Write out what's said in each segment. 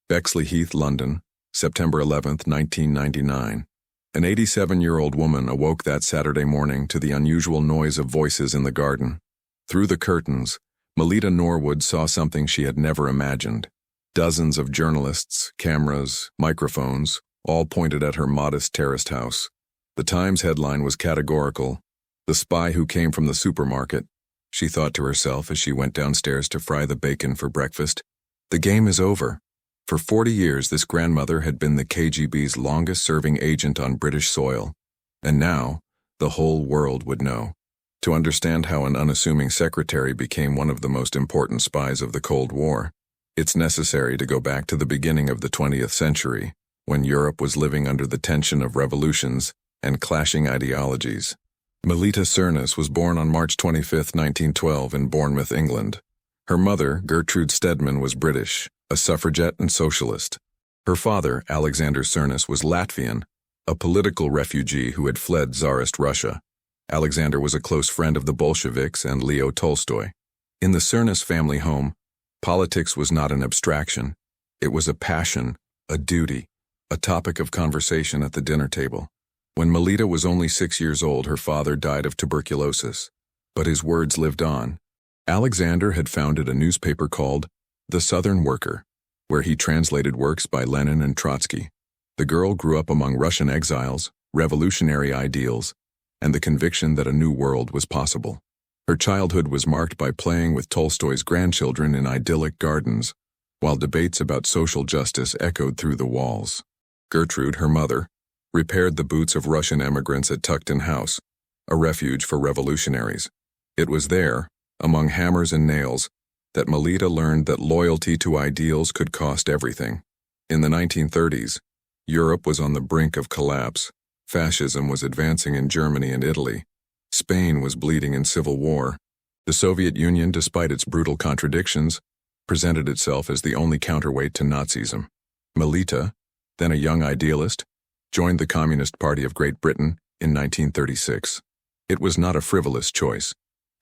Bexley Heath, London, September 11, 1999. An 87-year-old woman awoke that Saturday morning to the unusual noise of voices in the garden. Through the curtains, MELITA Norwood saw something she had never imagined. Dozens of journalists, cameras, microphones, all pointed at her modest terraced house. The Times headline was categorical: "The spy who came from the supermarket," she thought to herself as she went downstairs to fry the bacon for breakfast. The game is over. For 40 years, this grandmother had been the KGB's longest-serving agent on British soil. And now, the whole world would know. To understand how an unassuming secretary became one of the most important spies of the Cold War, it's necessary to go back to the beginning of the 20th century, when Europe was living under the tension of revolutions and clashing ideologies. MELITA Cernus was born on March 25, 1912 in Bournemouth, England. Her mother, Gertrude Stedman, was British, a suffragette and socialist. Her father, Alexander Cernus, was Latvian, a political refugee who had fled Tsarist Russia. Alexander was a close friend of the Bolsheviks and Leo Tolstoy. In the Cernus family home, politics was not an abstraction. It was a passion, a duty, a topic of conversation at the dinner table. When MELITA was only 6 years old, her father died of tuberculosis. But his words lived on. Alexander had founded a newspaper called The Southern Worker, where he translated works by Lenin and Trotsky. The girl grew up among Russian exiles, revolutionary ideals, and the conviction that a new world was possible. Her childhood was marked by playing with Tolstoy's grandchildren in idyllic gardens, while debates about social justice echoed through the walls. Gertrude, her mother, repaired the boots of Russian emigrants at Tuckton House, a refuge for revolutionaries. It was there, among hammers and nails, that MELITA learned that loyalty to ideals could cost everything. In the 1930s, Europe was on the brink of collapse. Fascism was advancing in Germany and Italy. Spain was bleeding in civil war. The Soviet Union, despite its brutal contradictions, presented itself as the only counterweight to Nazism. MELITA, then a young idealist, joined the Communist Party of Great Britain in 1936. It was not a frivolous choice.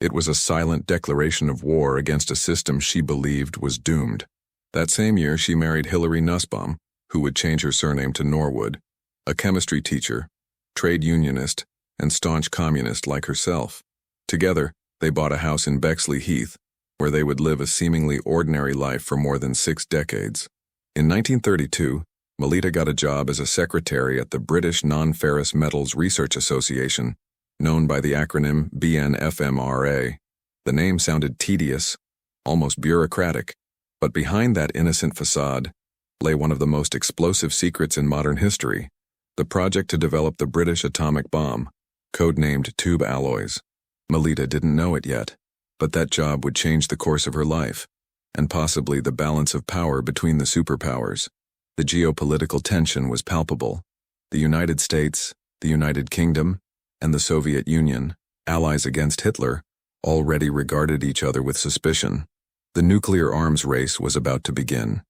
It was a silent declaration of war against a system she believed was doomed. That same year, she married Hilary Nussbaum, who would change her surname to Norwood, a chemistry teacher, trade unionist, and staunch communist like herself. Together, they bought a house in Bexley Heath, where they would live a seemingly ordinary life for more than 6 decades. In 1932, MELITA got a job as a secretary at the British Non-Ferrous Metals Research Association, known by the acronym BNFMRA. The name sounded tedious, almost bureaucratic, but behind that innocent facade lay one of the most explosive secrets in modern history: the project to develop the British atomic bomb, codenamed Tube Alloys. MELITA didn't know it yet, but that job would change the course of her life, and possibly the balance of power between the superpowers. The geopolitical tension was palpable. The United States, the United Kingdom, and the Soviet Union, allies against Hitler, already regarded each other with suspicion. The nuclear arms race was about to begin.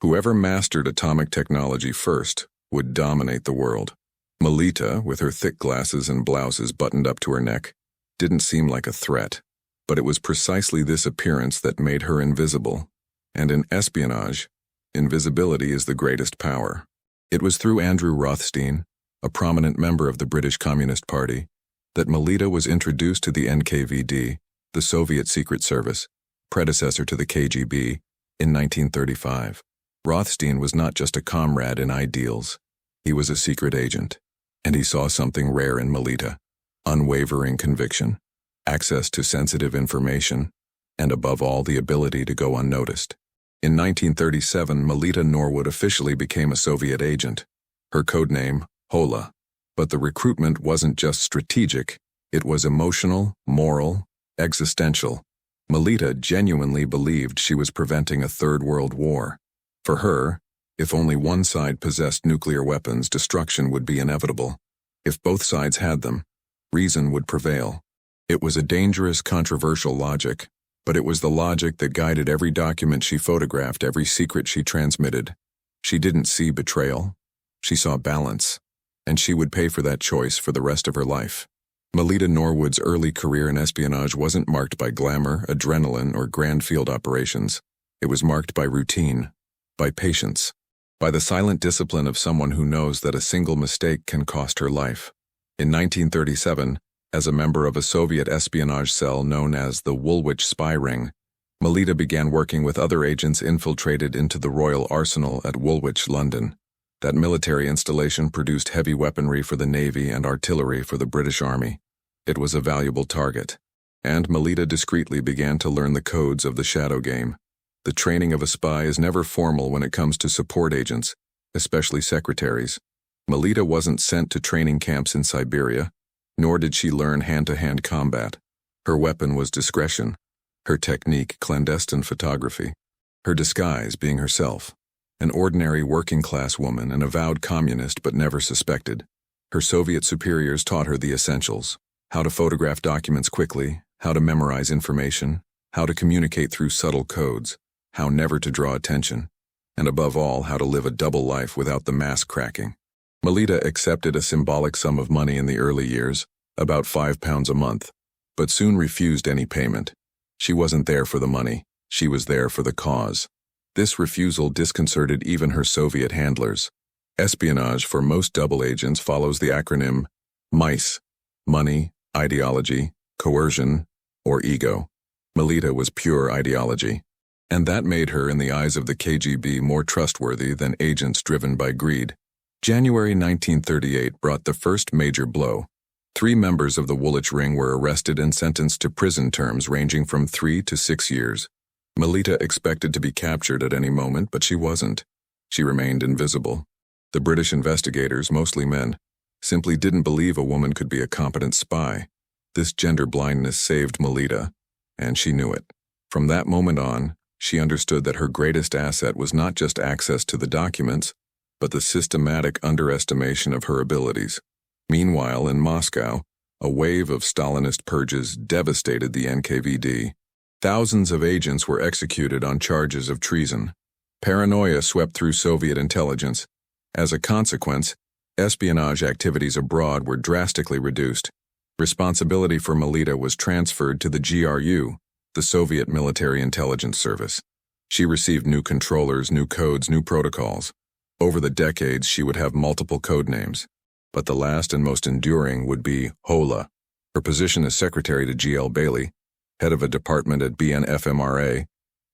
Whoever mastered atomic technology first would dominate the world. MELITA, with her thick glasses and blouses buttoned up to her neck, didn't seem like a threat, but it was precisely this appearance that made her invisible. And in espionage, invisibility is the greatest power. It was through Andrew Rothstein, a prominent member of the British Communist Party, that MELITA was introduced to the NKVD, the Soviet Secret Service, predecessor to the KGB, in 1935. Rothstein was not just a comrade in ideals. He was a secret agent, and he saw something rare in MELITA: unwavering conviction, access to sensitive information, and above all, the ability to go unnoticed. In 1937, MELITA Norwood officially became a Soviet agent, her codename, Hola. But the recruitment wasn't just strategic, it was emotional, moral, existential. MELITA genuinely believed she was preventing a Third World War. For her, if only one side possessed nuclear weapons, destruction would be inevitable. If both sides had them, reason would prevail. It was a dangerous, controversial logic, but it was the logic that guided every document she photographed, every secret she transmitted. She didn't see betrayal. She saw balance, and she would pay for that choice for the rest of her life. MELITA Norwood's early career in espionage wasn't marked by glamour, adrenaline, or grand field operations. It was marked by routine, by patience, by the silent discipline of someone who knows that a single mistake can cost her life. In 1937, as a member of a Soviet espionage cell known as the Woolwich Spy Ring, MELITA began working with other agents infiltrated into the Royal Arsenal at Woolwich, London. That military installation produced heavy weaponry for the Navy and artillery for the British Army. It was a valuable target, and MELITA discreetly began to learn the codes of the shadow game. The training of a spy is never formal when it comes to support agents, especially secretaries. MELITA wasn't sent to training camps in Siberia, nor did she learn hand-to-hand combat. Her weapon was discretion, her technique clandestine photography, her disguise being herself, an ordinary working-class woman, an avowed communist but never suspected. Her Soviet superiors taught her the essentials: how to photograph documents quickly, how to memorize information, how to communicate through subtle codes, how never to draw attention, and above all, how to live a double life without the mask cracking. MELITA accepted a symbolic sum of money in the early years, about £5 a month, but soon refused any payment. She wasn't there for the money, she was there for the cause. This refusal disconcerted even her Soviet handlers. Espionage for most double agents follows the acronym MICE: money, ideology, coercion, or ego. MELITA was pure ideology, and that made her, in the eyes of the KGB, more trustworthy than agents driven by greed. January 1938 brought the first major blow. 3 members of the Woolwich Ring were arrested and sentenced to prison terms ranging from 3 to 6 years. MELITA expected to be captured at any moment, but she wasn't. She remained invisible. The British investigators, mostly men, simply didn't believe a woman could be a competent spy. This gender blindness saved MELITA, and she knew it. From that moment on, she understood that her greatest asset was not just access to the documents, but the systematic underestimation of her abilities. Meanwhile, in Moscow, a wave of Stalinist purges devastated the NKVD. Thousands of agents were executed on charges of treason. Paranoia swept through Soviet intelligence. As a consequence, espionage activities abroad were drastically reduced. Responsibility for MELITA was transferred to the GRU, the Soviet Military Intelligence Service. She received new controllers, new codes, new protocols. Over the decades, she would have multiple code names, but the last and most enduring would be Hola. Her position as secretary to G.L. Bailey, head of a department at BNFMRA,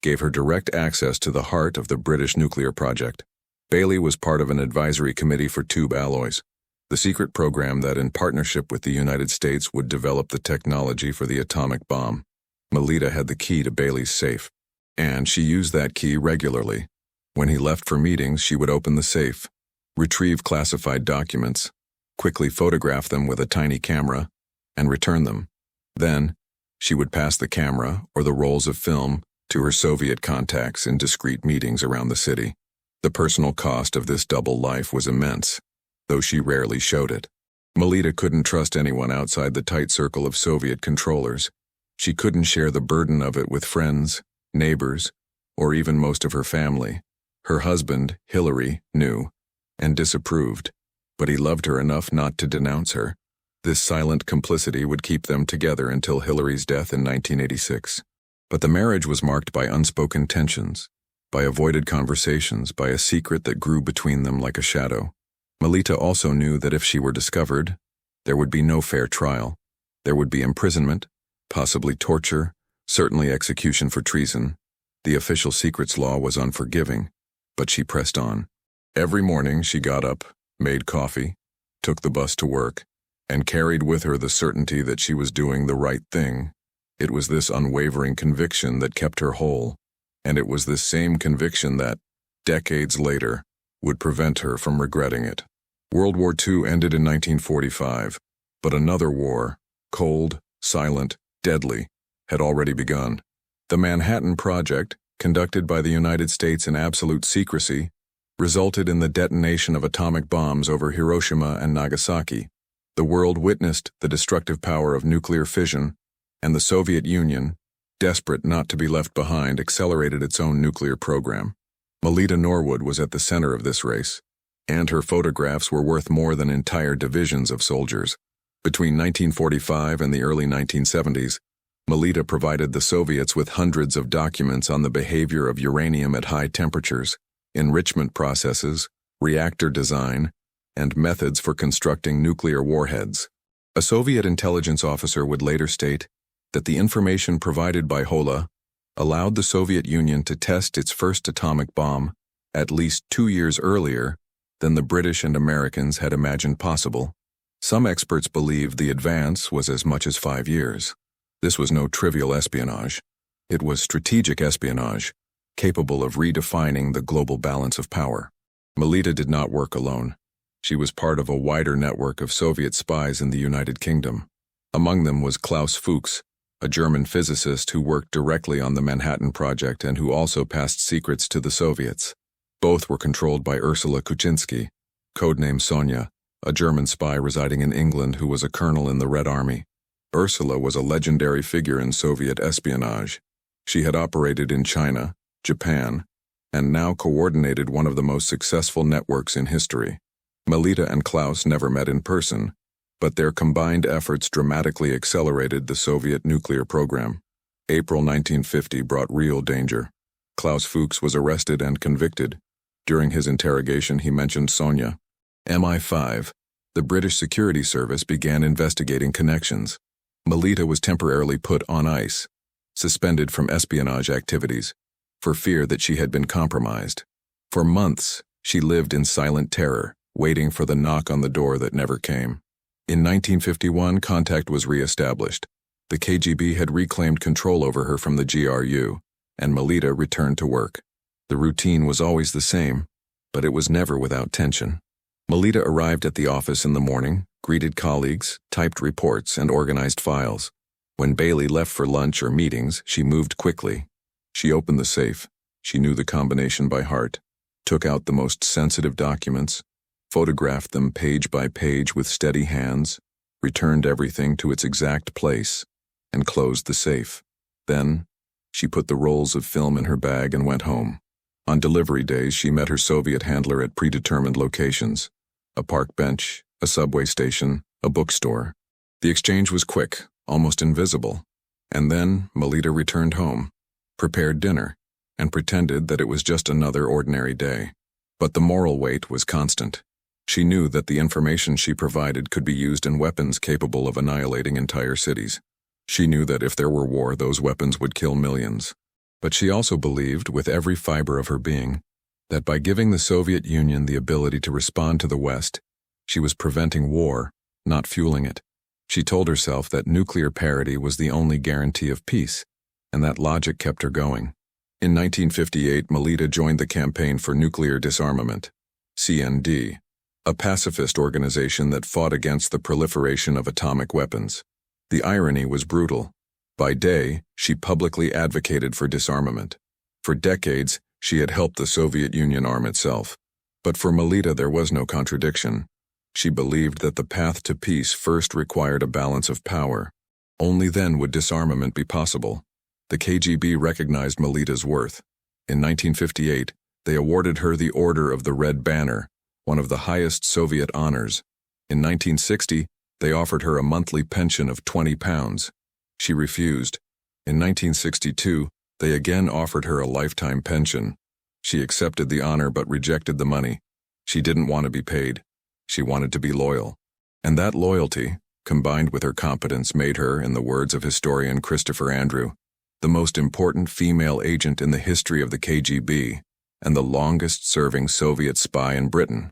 gave her direct access to the heart of the British nuclear project. Bailey was part of an advisory committee for tube alloys, the secret program that, in partnership with the United States, would develop the technology for the atomic bomb. MELITA had the key to Bailey's safe, and she used that key regularly. When he left for meetings, she would open the safe, retrieve classified documents, quickly photograph them with a tiny camera, and return them. Then, she would pass the camera or the rolls of film to her Soviet contacts in discreet meetings around the city. The personal cost of this double life was immense, though she rarely showed it. MELITA couldn't trust anyone outside the tight circle of Soviet controllers. She couldn't share the burden of it with friends, neighbors, or even most of her family. Her husband, Hillary, knew and disapproved, but he loved her enough not to denounce her. This silent complicity would keep them together until Hillary's death in 1986. But the marriage was marked by unspoken tensions, by avoided conversations, by a secret that grew between them like a shadow. MELITA also knew that if she were discovered, there would be no fair trial. There would be imprisonment, possibly torture, certainly execution for treason. The official secrets law was unforgiving, but she pressed on. Every morning she got up, made coffee, took the bus to work, and carried with her the certainty that she was doing the right thing. It was this unwavering conviction that kept her whole, and it was this same conviction that, decades later, would prevent her from regretting it. World War II ended in 1945, but another war, cold, silent, deadly, had already begun. The Manhattan Project, conducted by the United States in absolute secrecy, resulted in the detonation of atomic bombs over Hiroshima and Nagasaki. The world witnessed the destructive power of nuclear fission, and the Soviet Union, desperate not to be left behind, accelerated its own nuclear program. MELITA Norwood was at the center of this race, and her photographs were worth more than entire divisions of soldiers. Between 1945 and the early 1970s, MELITA provided the Soviets with hundreds of documents on the behavior of uranium at high temperatures. enrichment processes, reactor design, and methods for constructing nuclear warheads. A Soviet intelligence officer would later state that the information provided by Hola allowed the Soviet Union to test its first atomic bomb at least 2 years earlier than the British and Americans had imagined possible. Some experts believed the advance was as much as 5 years. This was no trivial espionage. It was strategic espionage, capable of redefining the global balance of power. MELITA did not work alone. She was part of a wider network of Soviet spies in the United Kingdom. Among them was Klaus Fuchs, a German physicist who worked directly on the Manhattan Project and who also passed secrets to the Soviets. Both were controlled by Ursula Kuczynski, codenamed Sonia, a German spy residing in England who was a colonel in the Red Army. Ursula was a legendary figure in Soviet espionage. She had operated in China, Japan, and now coordinated one of the most successful networks in history. MELITA and Klaus never met in person, but their combined efforts dramatically accelerated the Soviet nuclear program. April 1950 brought real danger. Klaus Fuchs was arrested and convicted. During his interrogation, he mentioned Sonia. MI5, the British Security Service, began investigating connections. MELITA was temporarily put on ice, suspended from espionage activities, for fear that she had been compromised. For months, she lived in silent terror, waiting for the knock on the door that never came. In 1951, contact was re-established. The KGB had reclaimed control over her from the GRU, and MELITA returned to work. The routine was always the same, but it was never without tension. MELITA arrived at the office in the morning, greeted colleagues, typed reports, and organized files. When Bailey left for lunch or meetings, she moved quickly. She opened the safe. She knew the combination by heart, took out the most sensitive documents, photographed them page by page with steady hands, returned everything to its exact place, and closed the safe. Then, she put the rolls of film in her bag and went home. On delivery days, she met her Soviet handler at predetermined locations: a park bench, a subway station, a bookstore. The exchange was quick, almost invisible. And then MELITA returned home, prepared dinner, and pretended that it was just another ordinary day. But the moral weight was constant. She knew that the information she provided could be used in weapons capable of annihilating entire cities. She knew that if there were war, those weapons would kill millions. But she also believed, with every fiber of her being, that by giving the Soviet Union the ability to respond to the West, she was preventing war, not fueling it. She told herself that nuclear parity was the only guarantee of peace, and that logic kept her going. In 1958, MELITA joined the Campaign for Nuclear Disarmament, CND, a pacifist organization that fought against the proliferation of atomic weapons. The irony was brutal. By day, she publicly advocated for disarmament. For decades, she had helped the Soviet Union arm itself. But for MELITA, there was no contradiction. She believed that the path to peace first required a balance of power. Only then would disarmament be possible. The KGB recognized MELITA's worth. In 1958, they awarded her the Order of the Red Banner, one of the highest Soviet honors. In 1960, they offered her a monthly pension of £20. She refused. In 1962, they again offered her a lifetime pension. She accepted the honor but rejected the money. She didn't want to be paid. She wanted to be loyal. And that loyalty, combined with her competence, made her, in the words of historian Christopher Andrew, the most important female agent in the history of the KGB and the longest-serving Soviet spy in Britain.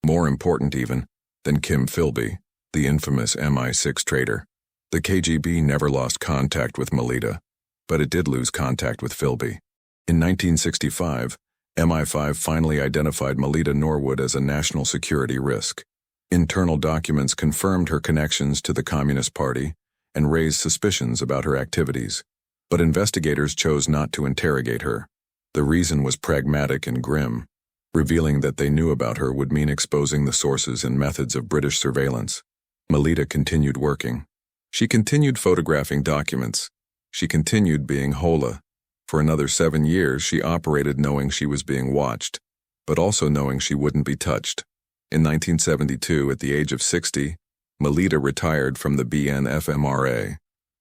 More important, even, than Kim Philby, the infamous MI6 traitor. The KGB never lost contact with MELITA, but it did lose contact with Philby. In 1965, MI5 finally identified MELITA Norwood as a national security risk. Internal documents confirmed her connections to the Communist Party and raised suspicions about her activities. But investigators chose not to interrogate her. The reason was pragmatic and grim. Revealing that they knew about her would mean exposing the sources and methods of British surveillance. MELITA continued working. She continued photographing documents. She continued being Hola. For another 7 years, she operated knowing she was being watched, but also knowing she wouldn't be touched. In 1972, at the age of 60, MELITA retired from the BNFMRA.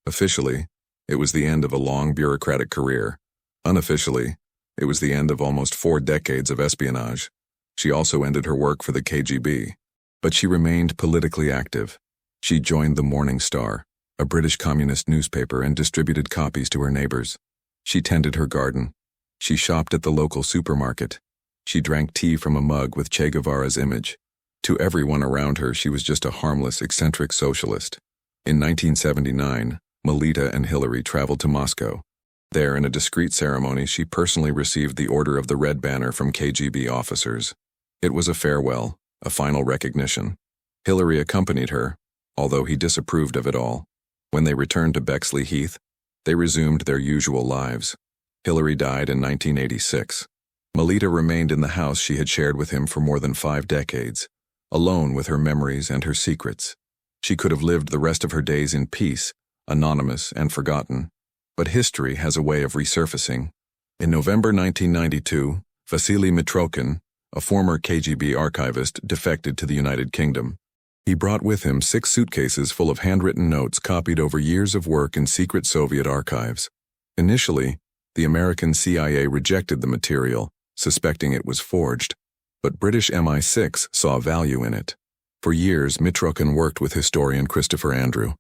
Officially, it was the end of a long bureaucratic career. Unofficially, It was the end of almost 4 decades of espionage. She also ended her work for the KGB. But she remained politically active. She joined the Morning Star, a British communist newspaper, and distributed copies to her neighbors. She tended her garden. She shopped at the local supermarket. She drank tea from a mug with Che Guevara's image. To everyone around her, she was just a harmless, eccentric socialist. In 1979, MELITA and Hillary traveled to Moscow. There, in a discreet ceremony, she personally received the Order of the Red Banner from KGB officers. It was a farewell, a final recognition. Hillary accompanied her, although he disapproved of it all. When they returned to Bexley Heath, they resumed their usual lives. Hillary died in 1986. MELITA remained in the house she had shared with him for more than 5 decades, alone with her memories and her secrets. She could have lived the rest of her days in peace, anonymous and forgotten. But history has a way of resurfacing. In November 1992, Vasily Mitrokhin, a former KGB archivist, defected to the United Kingdom. He brought with him 6 suitcases full of handwritten notes copied over years of work in secret Soviet archives. Initially, the American CIA rejected the material, suspecting it was forged, but British MI6 saw value in it. For years, Mitrokhin worked with historian Christopher Andrew,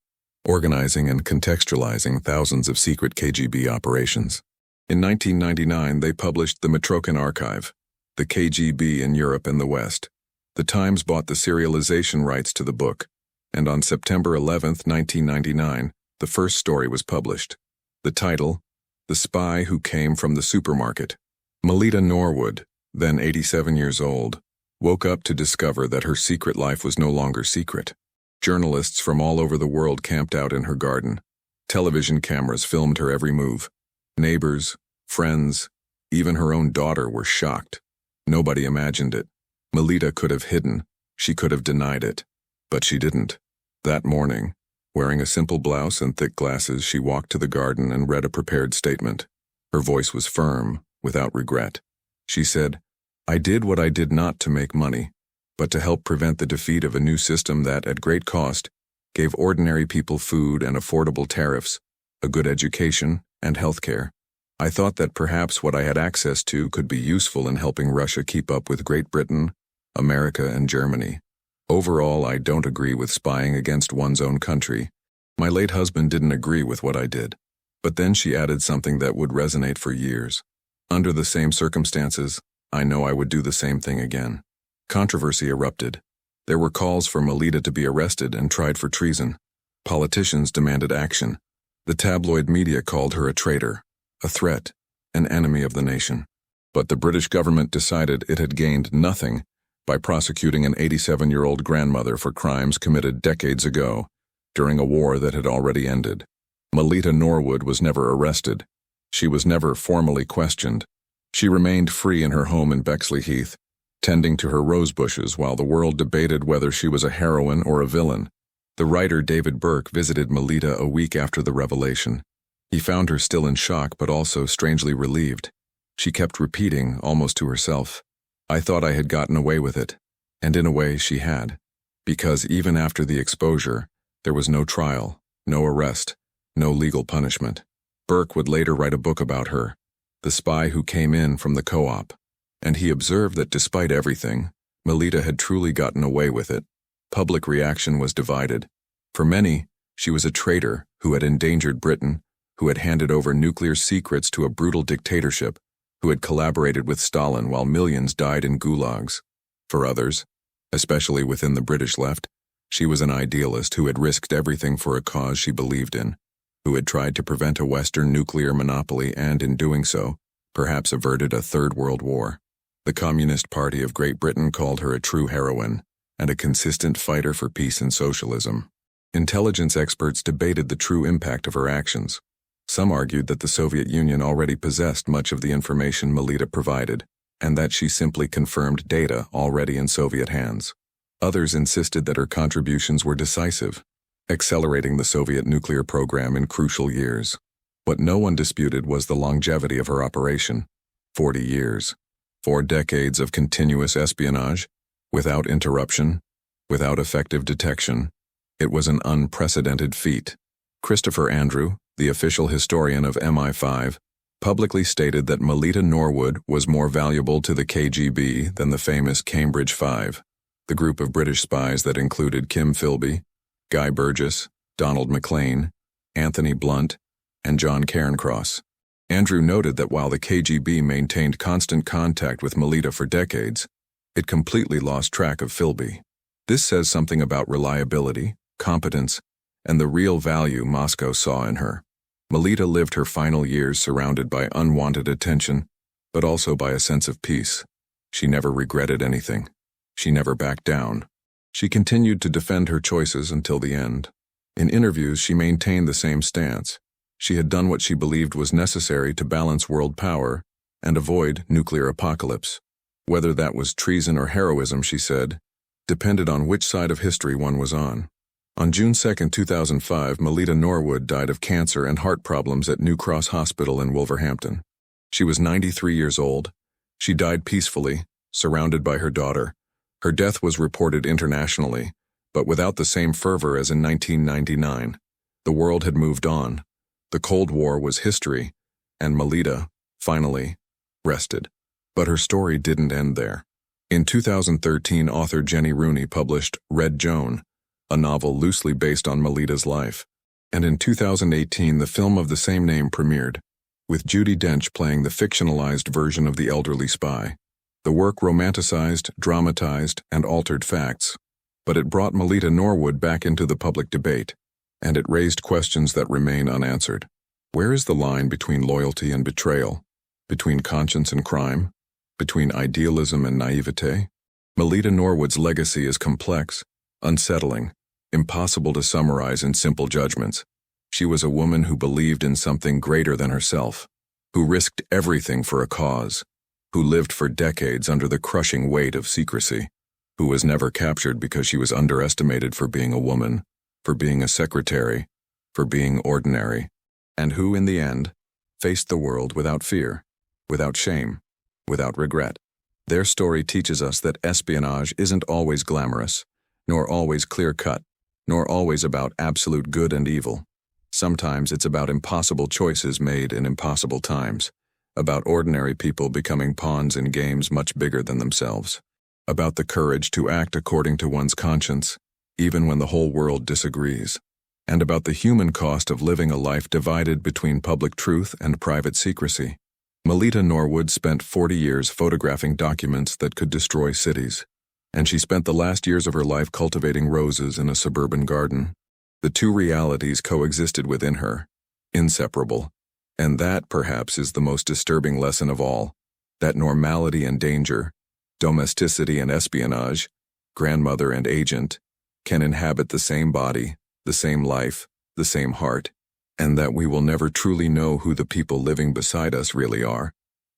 organizing and contextualizing thousands of secret KGB operations. In 1999, they published the Mitrokhin Archive, the KGB in Europe and the West. The Times bought the serialization rights to the book, and on September 11, 1999, the first story was published. The title, The Spy Who Came from the Supermarket. MELITA Norwood, then 87 years old, woke up to discover that her secret life was no longer secret. Journalists from all over the world camped out in her garden. Television cameras filmed her every move. Neighbors, friends, even her own daughter were shocked. Nobody imagined it. MELITA could have hidden. She could have denied it. But she didn't. That morning, wearing a simple blouse and thick glasses, she walked to the garden and read a prepared statement. Her voice was firm, without regret. She said, "I did what I did not to make money, but to help prevent the defeat of a new system that, at great cost, gave ordinary people food and affordable tariffs, a good education, and health care. I thought that perhaps what I had access to could be useful in helping Russia keep up with Great Britain, America, and Germany. Overall, I don't agree with spying against one's own country. My late husband didn't agree with what I did." But then she added something that would resonate for years. "Under the same circumstances, I know I would do the same thing again." Controversy erupted. There were calls for MELITA to be arrested and tried for treason. Politicians demanded action. The tabloid media called her a traitor, a threat, an enemy of the nation. But the British government decided it had gained nothing by prosecuting an 87-year-old grandmother for crimes committed decades ago, during a war that had already ended. MELITA Norwood was never arrested. She was never formally questioned. She remained free in her home in Bexley Heath, tending to her rose bushes while the world debated whether she was a heroine or a villain. The writer David Burke visited MELITA a week after the revelation. He found her still in shock but also strangely relieved. She kept repeating, almost to herself, "I thought I had gotten away with it." And in a way she had. Because even after the exposure, there was no trial, no arrest, no legal punishment. Burke would later write a book about her, The Spy Who Came In from the Co-op. And he observed that despite everything, MELITA had truly gotten away with it. Public reaction was divided. For many, she was a traitor who had endangered Britain, who had handed over nuclear secrets to a brutal dictatorship, who had collaborated with Stalin while millions died in gulags. For others, especially within the British left, she was an idealist who had risked everything for a cause she believed in, who had tried to prevent a Western nuclear monopoly and, in doing so, perhaps averted a Third World War. The Communist Party of Great Britain called her a true heroine and a consistent fighter for peace and socialism. Intelligence experts debated the true impact of her actions. Some argued that the Soviet Union already possessed much of the information MELITA provided, and that she simply confirmed data already in Soviet hands. Others insisted that her contributions were decisive, accelerating the Soviet nuclear program in crucial years. What no one disputed was the longevity of her operation. 40 years. 4 decades of continuous espionage, without interruption, without effective detection. It was an unprecedented feat. Christopher Andrew, the official historian of MI5, publicly stated that MELITA Norwood was more valuable to the KGB than the famous Cambridge Five, the group of British spies that included Kim Philby, Guy Burgess, Donald MacLean, Anthony Blunt, and John Cairncross. Andrew noted that while the KGB maintained constant contact with MELITA for decades, it completely lost track of Philby. This says something about reliability, competence, and the real value Moscow saw in her. MELITA lived her final years surrounded by unwanted attention, but also by a sense of peace. She never regretted anything. She never backed down. She continued to defend her choices until the end. In interviews, she maintained the same stance. She had done what she believed was necessary to balance world power and avoid nuclear apocalypse. Whether that was treason or heroism, she said, depended on which side of history one was on. On June 2, 2005, MELITA Norwood died of cancer and heart problems at New Cross Hospital in Wolverhampton. She was 93 years old. She died peacefully, surrounded by her daughter. Her death was reported internationally, but without the same fervor as in 1999. The world had moved on. The Cold War was history, and MELITA, finally, rested. But her story didn't end there. In 2013, author Jenny Rooney published Red Joan, a novel loosely based on MELITA's life. And in 2018, the film of the same name premiered, with Judi Dench playing the fictionalized version of the elderly spy. The work romanticized, dramatized, and altered facts, but it brought MELITA Norwood back into the public debate, and it raised questions that remain unanswered. Where is the line between loyalty and betrayal? Between conscience and crime? Between idealism and naivete? MELITA Norwood's legacy is complex, unsettling, impossible to summarize in simple judgments. She was a woman who believed in something greater than herself, who risked everything for a cause, who lived for decades under the crushing weight of secrecy, who was never captured because she was underestimated for being a woman, for being a secretary, for being ordinary, and who, in the end, faced the world without fear, without shame, without regret. Their story teaches us that espionage isn't always glamorous, nor always clear-cut, nor always about absolute good and evil. Sometimes it's about impossible choices made in impossible times, about ordinary people becoming pawns in games much bigger than themselves, about the courage to act according to one's conscience, even when the whole world disagrees, and about the human cost of living a life divided between public truth and private secrecy. MELITA Norwood spent 40 years photographing documents that could destroy cities, and she spent the last years of her life cultivating roses in a suburban garden. The two realities coexisted within her, inseparable, and that, perhaps, is the most disturbing lesson of all, that normality and danger, domesticity and espionage, grandmother and agent, can inhabit the same body, the same life, the same heart, and that we will never truly know who the people living beside us really are.